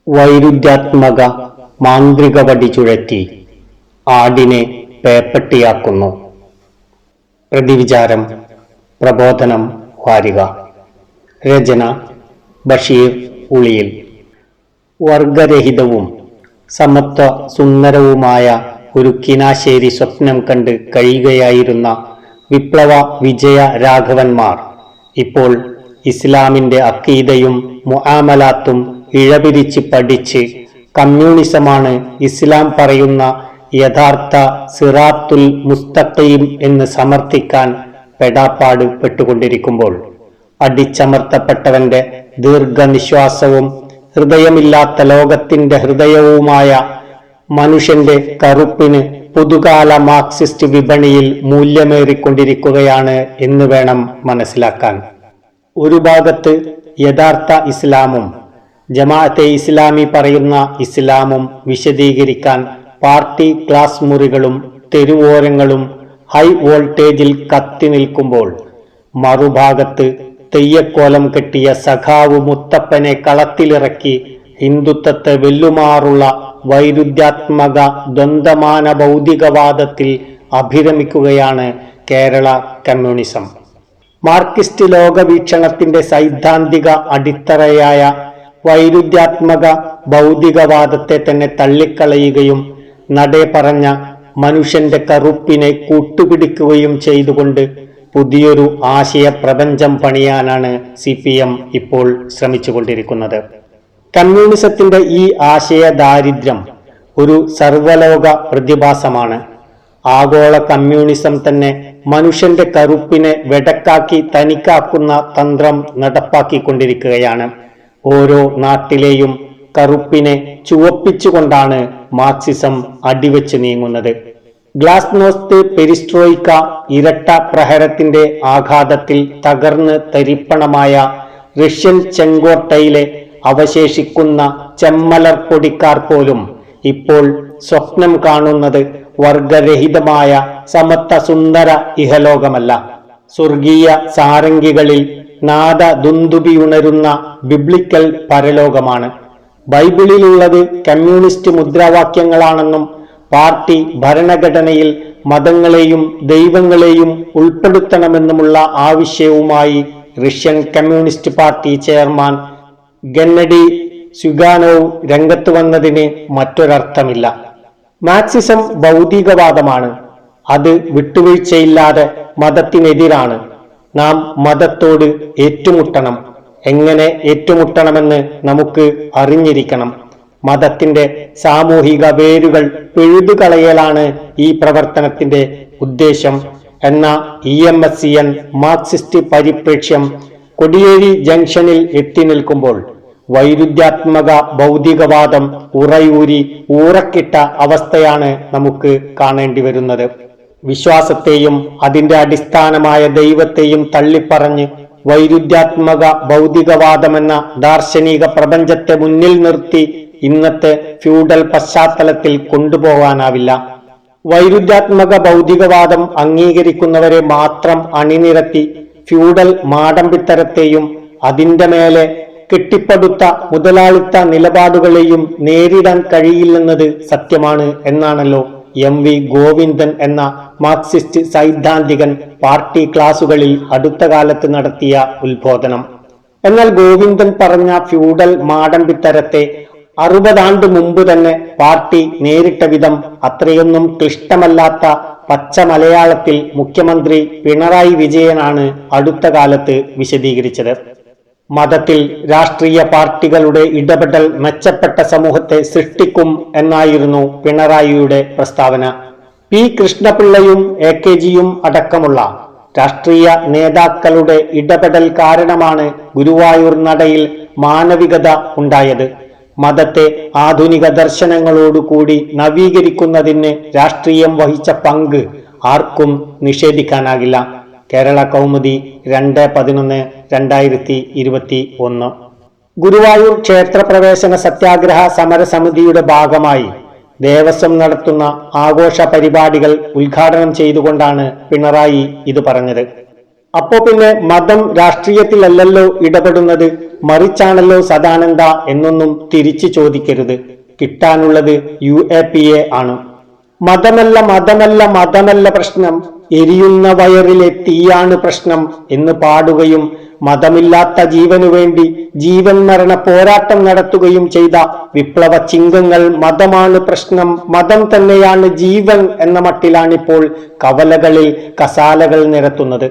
വൈരുദ്ധ്യാത്മക മാന്ത്രിക വടി ചുഴറ്റി ആടിനെ പേപ്പട്ടിയാക്കുന്നു. പ്രതിവിചാരം പ്രബോധനം വാരിക. രചന ബഷീർ ഉളിയിൽ. വർഗരഹിതവും സമത്വ സുന്ദരവുമായ ഒരു കിനാശേരി സ്വപ്നം കണ്ട് കഴിയുകയായിരുന്ന വിപ്ലവ വിജയ രാഘവന്മാർ ഇപ്പോൾ ഇസ്ലാമിന്റെ അക്കീദയും മുആമലാത്തും ഇഴപിരിച്ച് പഠിച്ച് കമ്മ്യൂണിസമാണ് ഇസ്ലാം പറയുന്ന യഥാർത്ഥ സിറാത്തുൽ മുസ്തഖീം എന്ന് സമർത്ഥിക്കാൻ പെടാപ്പാട് പെട്ടുകൊണ്ടിരിക്കുമ്പോൾ അടിച്ചമർത്തപ്പെട്ടവന്റെ ദീർഘനിശ്വാസവും ഹൃദയമില്ലാത്ത ലോകത്തിന്റെ ഹൃദയവുമായ മനുഷ്യന്റെ കറുപ്പിന് പുതുകാല മാർക്സിസ്റ്റ് വിപണിയിൽ മൂല്യമേറിക്കൊണ്ടിരിക്കുകയാണ് എന്ന് വേണം മനസ്സിലാക്കാൻ. ഒരു ഭാഗത്ത് യഥാർത്ഥ ഇസ്ലാമും ജമാഅത്തെ ഇസ്ലാമി പറയുന്ന ഇസ്ലാമും വിശദീകരിക്കാൻ പാർട്ടി ക്ലാസ് മുറികളും തെരുവോരങ്ങളും ഹൈ വോൾട്ടേജിൽ കത്തി നിൽക്കുമ്പോൾ, മറുഭാഗത്ത് തെയ്യക്കോലം കെട്ടിയ സഖാവ് മുത്തപ്പനെ കളത്തിലിറക്കി ഹിന്ദുത്വത്തെ വെല്ലുമാറുള്ള വൈരുദ്ധ്യാത്മക ദ്വന്ദ്മാന ഭൗതികവാദത്തിൽ അഭിരമിക്കുകയാണ് കേരള കമ്മ്യൂണിസം. മാർക്സിസ്റ്റ് ലോകവീക്ഷണത്തിന്റെ സൈദ്ധാന്തിക അടിത്തറയായ വൈരുദ്ധ്യാത്മക ഭൗതികവാദത്തെ തന്നെ തള്ളിക്കളയുകയും നടേ പറഞ്ഞ മനുഷ്യന്റെ കറുപ്പിനെ കൂട്ടുപിടിക്കുകയും ചെയ്തുകൊണ്ട് പുതിയൊരു ആശയ പ്രപഞ്ചം പണിയാനാണ് CPM ഇപ്പോൾ ശ്രമിച്ചുകൊണ്ടിരിക്കുന്നത്. കമ്മ്യൂണിസത്തിന്റെ ഈ ആശയ ദാരിദ്ര്യം ഒരു സർവലോക പ്രതിഭാസമാണ്. ആഗോള കമ്മ്യൂണിസം തന്നെ മനുഷ്യന്റെ കറുപ്പിനെ വെടക്കാക്കി തനിക്കാക്കുന്ന തന്ത്രം നടപ്പാക്കിക്കൊണ്ടിരിക്കുകയാണ്. ഓരോ നാട്ടിലെയും കറുപ്പിനെ ചുവപ്പിച്ചുകൊണ്ടാണ് മാർക്സിസം അടിവെച്ച് നീങ്ങുന്നത്. ഗ്ലാസ്നോസ്ത് പെരിസ്ട്രോയിക്ക ഇരട്ട പ്രഹരത്തിന്റെ ആഘാതത്തിൽ തകർന്ന് തരിപ്പണമായ റഷ്യൻ ചെങ്കോട്ടയിലെ അവശേഷിക്കുന്ന ചെമ്മലർ പൊടിക്കാർ പോലും ഇപ്പോൾ സ്വപ്നം കാണുന്നത് വർഗരഹിതമായ സമത്വ സുന്ദര ഇഹലോകമല്ല, സ്വർഗീയ സാരംഗികളിൽ നാദദുന്ദുഭിയുണരുന്ന ബിബ്ലിക്കൽ പരലോകമാണ്. ബൈബിളിലുള്ളത് കമ്മ്യൂണിസ്റ്റ് മുദ്രാവാക്യങ്ങളാണെന്നും പാർട്ടി ഭരണഘടനയിൽ മതങ്ങളെയും ദൈവങ്ങളെയും ഉൾപ്പെടുത്തണമെന്നുമുള്ള ആവശ്യവുമായി റഷ്യൻ കമ്മ്യൂണിസ്റ്റ് പാർട്ടി ചെയർമാൻ ഗെന്നഡി സ്യുഗാനോവ് രംഗത്ത് വന്നതിന് മറ്റൊരർത്ഥമില്ല. മാർക്സിസം ഭൗതികവാദമാണ്. അത് വിട്ടുവീഴ്ചയില്ലാതെ മതത്തിനെതിരാണ്. നാം മതത്തോട് ഏറ്റുമുട്ടണം. എങ്ങനെ ഏറ്റുമുട്ടണമെന്ന് നമുക്ക് അറിഞ്ഞിരിക്കണം. മതത്തിന്റെ സാമൂഹിക വേരുകൾ പിഴുതുകളയലാണ് ഈ പ്രവർത്തനത്തിന്റെ ഉദ്ദേശം എന്ന EMSCN മാർക്സിസ്റ്റ് പരിപ്രേക്ഷ്യം കൊടിയേരി ജംഗ്ഷനിൽ എത്തി നിൽക്കുമ്പോൾ വൈരുദ്ധ്യാത്മക ഭൗതികവാദം ഉറയൂരി ഊറക്കിട്ട അവസ്ഥയാണ് നമുക്ക് കാണേണ്ടി വരുന്നത്. വിശ്വാസത്തെയും അതിന്റെ അടിസ്ഥാനമായ ദൈവത്തെയും തള്ളിപ്പറഞ്ഞ് വൈരുദ്ധ്യാത്മക ഭൗതികവാദമെന്ന ദാർശനിക പ്രപഞ്ചത്തെ മുന്നിൽ നിർത്തി ഇന്നത്തെ ഫ്യൂഡൽ പശ്ചാത്തലത്തിൽ കൊണ്ടുപോകാനാവില്ല. വൈരുദ്ധ്യാത്മക ഭൗതികവാദം അംഗീകരിക്കുന്നവരെ മാത്രം അണിനിരത്തി ഫ്യൂഡൽ മാടമ്പിത്തരത്തെയും അതിന്റെ മേലെ കെട്ടിപ്പടുത്ത മുതലാളിത്ത നിലപാടുകളെയും നേരിടാൻ കഴിയില്ലെന്നത് സത്യമാണ് എന്നാണല്ലോ MV ഗോവിന്ദൻ എന്ന മാർക്സിസ്റ്റ് സൈദ്ധാന്തികൻ പാർട്ടി ക്ലാസുകളിൽ അടുത്ത കാലത്ത് നടത്തിയ ഉത്ബോധനം. എന്നാൽ ഗോവിന്ദൻ പറഞ്ഞ ഫ്യൂഡൽ മാടമ്പിത്തരത്തെ 60 ആണ്ട് മുമ്പ് തന്നെ പാർട്ടി നേരിട്ട വിധം അത്രയൊന്നും ക്ലിഷ്ടമല്ലാത്ത പച്ച മലയാളത്തിൽ മുഖ്യമന്ത്രി പിണറായി വിജയനാണ് അടുത്ത കാലത്ത് വിശദീകരിച്ചത്. മതത്തിൽ രാഷ്ട്രീയ പാർട്ടികളുടെ ഇടപെടൽ മെച്ചപ്പെട്ട സമൂഹത്തെ സൃഷ്ടിക്കും എന്നായിരുന്നു പിണറായിയുടെ പ്രസ്താവന. P. കൃഷ്ണപിള്ളയും AKജിയും അടക്കമുള്ള രാഷ്ട്രീയ നേതാക്കളുടെ ഇടപെടൽ കാരണമാണ് ഗുരുവായൂർ നടയിൽ മാനവികത ഉണ്ടായത്. മതത്തെ ആധുനിക ദർശനങ്ങളോടുകൂടി നവീകരിക്കുന്നതിന് രാഷ്ട്രീയം വഹിച്ച പങ്ക് ആർക്കും നിഷേധിക്കാനാകില്ല. കേരള കൗമുദി 2/11/2021. ഗുരുവായൂർ ക്ഷേത്രപ്രവേശന സത്യാഗ്രഹ സമരസമിതിയുടെ ഭാഗമായി ദേവസ്വം നടത്തുന്ന ആഘോഷ പരിപാടികൾ ഉദ്ഘാടനം ചെയ്തുകൊണ്ടാണ് പിണറായി ഇത് പറഞ്ഞത്. അപ്പോ പിന്നെ മതം രാഷ്ട്രീയത്തിലല്ലല്ലോ ഇടപെടുന്നത്, മറിച്ചാണല്ലോ സദാനന്ദ എന്നൊന്നും തിരിച്ചു ചോദിക്കരുത്. കിട്ടാനുള്ളത് UAPA ആണ്. മതമല്ല പ്രശ്നം, എരിയുന്ന വയറിലെ തീയാണ് പ്രശ്നം എന്ന് പാടുകയും മതമില്ലാത്ത ജീവനു വേണ്ടി ജീവൻ മരണ പോരാട്ടം നടത്തുകയും ചെയ്ത വിപ്ലവ ചിങ്കങ്ങൾ മതമാണ് പ്രശ്നം, മതം തന്നെയാണ് ജീവൻ എന്ന മട്ടിലാണിപ്പോൾ കവലകളിൽ കസാലകൾ നിരത്തുന്നത്.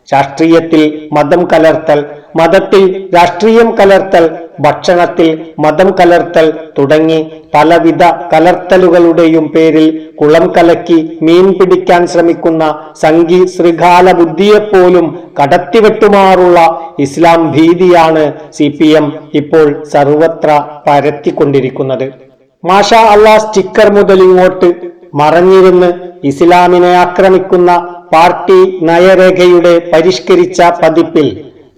രാഷ്ട്രീയത്തിൽ മതം കലർത്തൽ, മതത്തിൽ രാഷ്ട്രീയം കലർത്തൽ, ഭക്ഷണത്തിൽ മതം കലർത്തൽ തുടങ്ങി പലവിധ കലർത്തലുകളുടെയും പേരിൽ കുളം കലക്കി മീൻ പിടിക്കാൻ ശ്രമിക്കുന്ന സംഘി ശൃഗാല ബുദ്ധിയെപ്പോലും കടത്തിവെട്ടുമാറുള്ള ഇസ്ലാം ഭീതിയാണ് CPM ഇപ്പോൾ സർവത്ര പരത്തിക്കൊണ്ടിരിക്കുന്നത്. മാഷാ അള്ളാഹ് സ്റ്റിക്കർ മുതൽ ഇങ്ങോട്ട് മറഞ്ഞിരുന്ന് ഇസ്ലാമിനെ ആക്രമിക്കുന്ന പാർട്ടി നയരേഖയുടെ പരിഷ്കരിച്ച പതിപ്പിൽ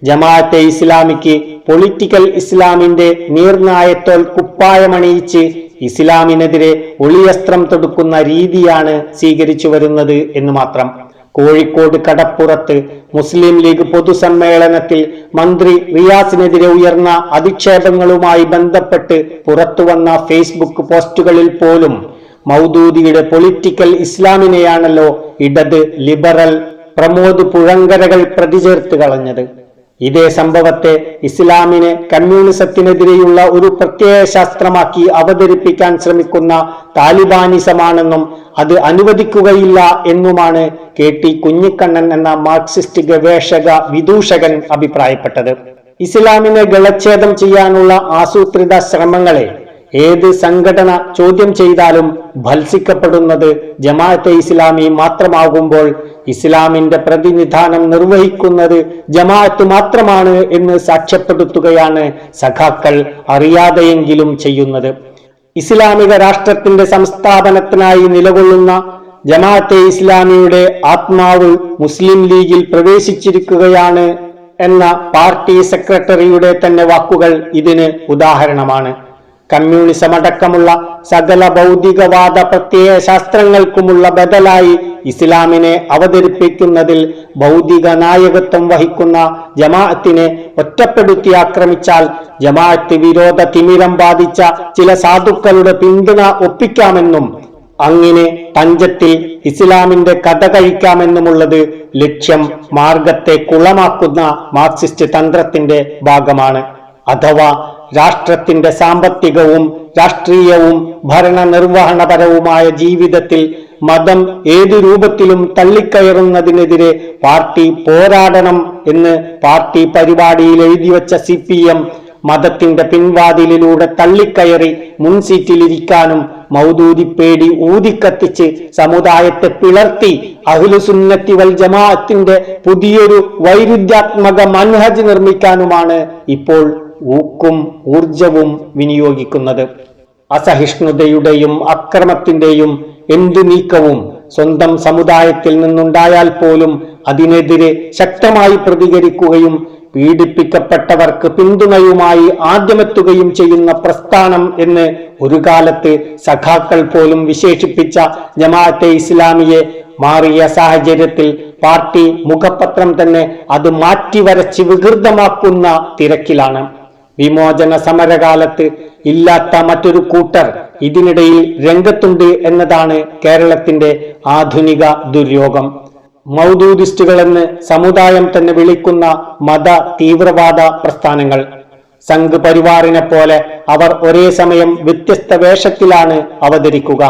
ജമാഅത്തെ ഇസ്ലാമിക്ക് പൊളിറ്റിക്കൽ ഇസ്ലാമിന്റെ നീർനായത്തോൽ കുപ്പായമണിയിച്ച് ഇസ്ലാമിനെതിരെ ഒളിയസ്ത്രം തൊടുക്കുന്ന രീതിയാണ് സ്വീകരിച്ചു വരുന്നത് എന്ന് മാത്രം. കോഴിക്കോട് കടപ്പുറത്ത് മുസ്ലിം ലീഗ് പൊതുസമ്മേളനത്തിൽ മന്ത്രി റിയാസിനെതിരെ ഉയർന്ന അധിക്ഷേപങ്ങളുമായി ബന്ധപ്പെട്ട് പുറത്തുവന്ന ഫേസ്ബുക്ക് പോസ്റ്റുകളിൽ പോലും മൗദൂദിയുടെ പൊളിറ്റിക്കൽ ഇസ്ലാമിനെയാണല്ലോ ഇടത് ലിബറൽ പ്രമോദ് പുഴങ്കരകൾ പ്രതിചേർത്ത് കളഞ്ഞത്. ഇതേ സംഭവത്തെ ഇസ്ലാമിനെ കമ്മ്യൂണിസത്തിനെതിരെയുള്ള ഒരു പ്രത്യയ ശാസ്ത്രമാക്കി അവതരിപ്പിക്കാൻ ശ്രമിക്കുന്ന താലിബാനിസമാണെന്നും അത് അനുവദിക്കുകയില്ല എന്നുമാണ് KT കുഞ്ഞിക്കണ്ണൻ എന്ന മാർക്സിസ്റ്റ് ഗവേഷക വിദൂഷകൻ അഭിപ്രായപ്പെട്ടത്. ഇസ്ലാമിനെ ഗളച്ഛേദം ചെയ്യാനുള്ള ആസൂത്രിത ശ്രമങ്ങളെ ഏത് സംഘടന ചോദ്യം ചെയ്താലും ഭത്സിക്കപ്പെടുന്നത് ജമാഅത്തെ ഇസ്ലാമി മാത്രമാകുമ്പോൾ ഇസ്ലാമിന്റെ പ്രതിനിധാനം നിർവഹിക്കുന്നത് ജമാഅത്ത് മാത്രമാണ് എന്ന് സാക്ഷ്യപ്പെടുത്തുകയാണ് സഖാക്കൾ അറിയാതെയെങ്കിലും ചെയ്യുന്നത്. ഇസ്ലാമിക രാഷ്ട്രത്തിന്റെ സംസ്ഥാപനത്തിനായി നിലകൊള്ളുന്ന ജമാഅത്തെ ഇസ്ലാമിയുടെ ആത്മാവ് മുസ്ലിം ലീഗിൽ പ്രവേശിച്ചിരിക്കുകയാണ് എന്ന പാർട്ടി സെക്രട്ടറിയുടെ തന്നെ വാക്കുകൾ ഇതിന് ഉദാഹരണമാണ്. കമ്മ്യൂണിസം അടക്കമുള്ള സകല ഭൗതികവാദ പ്രത്യയ ശാസ്ത്രങ്ങൾക്കുമുള്ള ബദലായി ഇസ്ലാമിനെ അവതരിപ്പിക്കുന്നതിൽ ഭൗതിക നായകത്വം വഹിക്കുന്ന ജമാഅത്തിനെ ഒറ്റപ്പെടുത്തി ആക്രമിച്ചാൽ ജമാഅത്ത് വിരോധ തിമിരം ബാധിച്ച ചില സാധുക്കളുടെ പിന്തുണ ഒപ്പിക്കാമെന്നും അങ്ങനെ പഞ്ചത്തിൽ ഇസ്ലാമിന്റെ കഥ കഴിക്കാമെന്നുമുള്ളത് ലക്ഷ്യം മാർഗത്തെ കുളമാക്കുന്ന മാർക്സിസ്റ്റ് തന്ത്രത്തിന്റെ ഭാഗമാണ്. അഥവാ രാഷ്ട്രത്തിന്റെ സാമ്പത്തികവും രാഷ്ട്രീയവും ഭരണനിർവഹണപരവുമായ ജീവിതത്തിൽ മതം ഏതു രൂപത്തിലും തള്ളിക്കയറുന്നതിനെതിരെ പാർട്ടി പോരാടണം എന്ന് പാർട്ടി പരിപാടിയിൽ എഴുതിവെച്ച CPM മതത്തിന്റെ പിൻവാതിലിലൂടെ തള്ളിക്കയറി മുൻസീറ്റിലിരിക്കാനും മൗദൂദി പേടി ഊതിക്കത്തിച്ച് സമുദായത്തെ പിളർത്തി അഹ്ലുസുന്നത്തി വൽ ജമാഅത്തിന്റെ പുതിയൊരു വൈരുദ്ധ്യാത്മക മൻഹജ് നിർമ്മിക്കാനുമാണ് ഇപ്പോൾ ഊക്കും ഊർജവും വിനിയോഗിക്കുന്നത്. അസഹിഷ്ണുതയുടെയും അക്രമത്തിന്റെയും എന്തു നീക്കവും സ്വന്തം സമുദായത്തിൽ നിന്നുണ്ടായാൽ പോലും അതിനെതിരെ ശക്തമായി പ്രതികരിക്കുകയും പീഡിപ്പിക്കപ്പെട്ടവർക്ക് പിന്തുണയുമായി ആദ്യമെത്തുകയും ചെയ്യുന്ന പ്രസ്ഥാനം എന്ന് ഒരു കാലത്ത് സഖാക്കൾ പോലും വിശേഷിപ്പിച്ച ജമാഅത്തെ ഇസ്ലാമിയെ മാറിയ സാഹചര്യത്തിൽ പാർട്ടി മുഖപത്രം തന്നെ അത് മാറ്റിവരച്ച് വികൃതമാക്കുന്ന തിരക്കിലാണ്. വിമോചന സമരകാലത്ത് ഇല്ലാത്ത മറ്റൊരു കൂട്ടർ ഇതിനിടയിൽ രംഗത്തുണ്ട് എന്നതാണ് കേരളത്തിന്റെ ആധുനിക ദുര്യോഗം. മൗദൂദിസ്റ്റുകളെന്ന് സമുദായം തന്നെ വിളിക്കുന്ന മത തീവ്രവാദ പ്രസ്ഥാനങ്ങൾ. സംഘ് പരിവാറിനെ പോലെ അവർ ഒരേ സമയം വ്യത്യസ്ത വേഷത്തിലാണ് അവതരിക്കുക.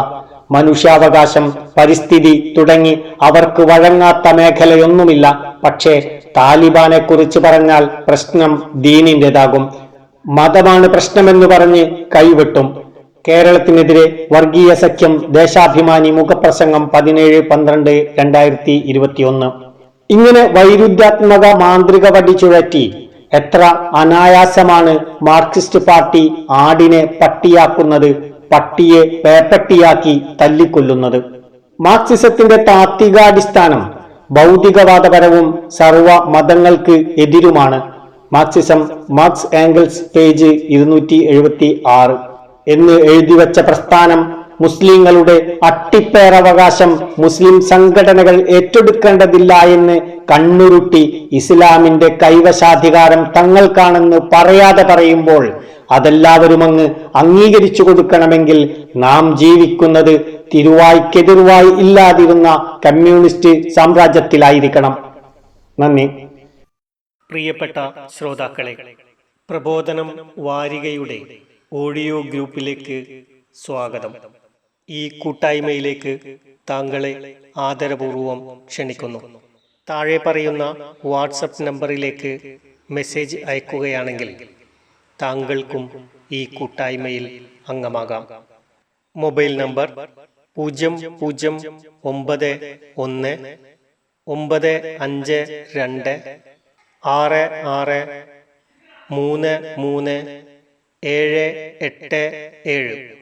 മനുഷ്യാവകാശം, പരിസ്ഥിതി തുടങ്ങി അവർക്ക് വഴങ്ങാത്ത മേഖലയൊന്നുമില്ല. പക്ഷേ താലിബാനെ കുറിച്ച് പറഞ്ഞാൽ പ്രശ്നം ദീനിൻ്റെതാകും. മതമാണ് പ്രശ്നമെന്ന് പറഞ്ഞ് കൈവെട്ടും. കേരളത്തിനെതിരെ വർഗീയ സഖ്യം ദേശാഭിമാനി മുഖപ്രസംഗം 17/12/2021. ഇങ്ങനെ വൈരുദ്ധ്യാത്മക മാന്ത്രിക വടി ചുഴറ്റി എത്ര അനായാസമാണ് മാർക്സിസ്റ്റ് പാർട്ടി ആടിനെ പട്ടിയാക്കുന്നത്, പട്ടിയെ പേപ്പട്ടിയാക്കി തല്ലിക്കൊല്ലുന്നത്. മാർക്സിസത്തിന്റെ താത്വികാടിസ്ഥാനം ഭൗതികവാദപരവും സർവ മതങ്ങൾക്ക് എതിരുമാണ്. മാർക്സിസം, മാർക്സ് ആംഗിൾസ്, പേജ് 276 എന്ന് എഴുതിവെച്ച പ്രസ്ഥാനം മുസ്ലിങ്ങളുടെ അട്ടിപ്പേറവകാശം മുസ്ലിം സംഘടനകൾ ഏറ്റെടുക്കേണ്ടതില്ല എന്ന് കണ്ണുരുട്ടി ഇസ്ലാമിന്റെ കൈവശാധികാരം തങ്ങൾക്കാണെന്ന് പറയാതെ പറയുമ്പോൾ അതെല്ലാവരും അങ്ങ് അംഗീകരിച്ചു കൊടുക്കണമെങ്കിൽ നാം ജീവിക്കുന്നത് തിരുവായ്ക്കെതിരുവായി ഇല്ലാതിരുന്ന കമ്മ്യൂണിസ്റ്റ് സാമ്രാജ്യത്തിലായിരിക്കണം. നന്ദി. പ്രിയപ്പെട്ട ശ്രോതാക്കളെ, പ്രബോധനം വാരികയുടെ ഓഡിയോ ഗ്രൂപ്പിലേക്ക് സ്വാഗതം. ഈ കൂട്ടായ്മയിലേക്ക് താങ്കളെ ആദരപൂർവം ക്ഷണിക്കുന്നു. താഴെ പറയുന്ന വാട്സപ്പ് നമ്പറിലേക്ക് മെസ്സേജ് അയക്കുകയാണെങ്കിൽ താങ്കൾക്കും ഈ കൂട്ടായ്മയിൽ അംഗമാകാം. Mobile number 001195266338787.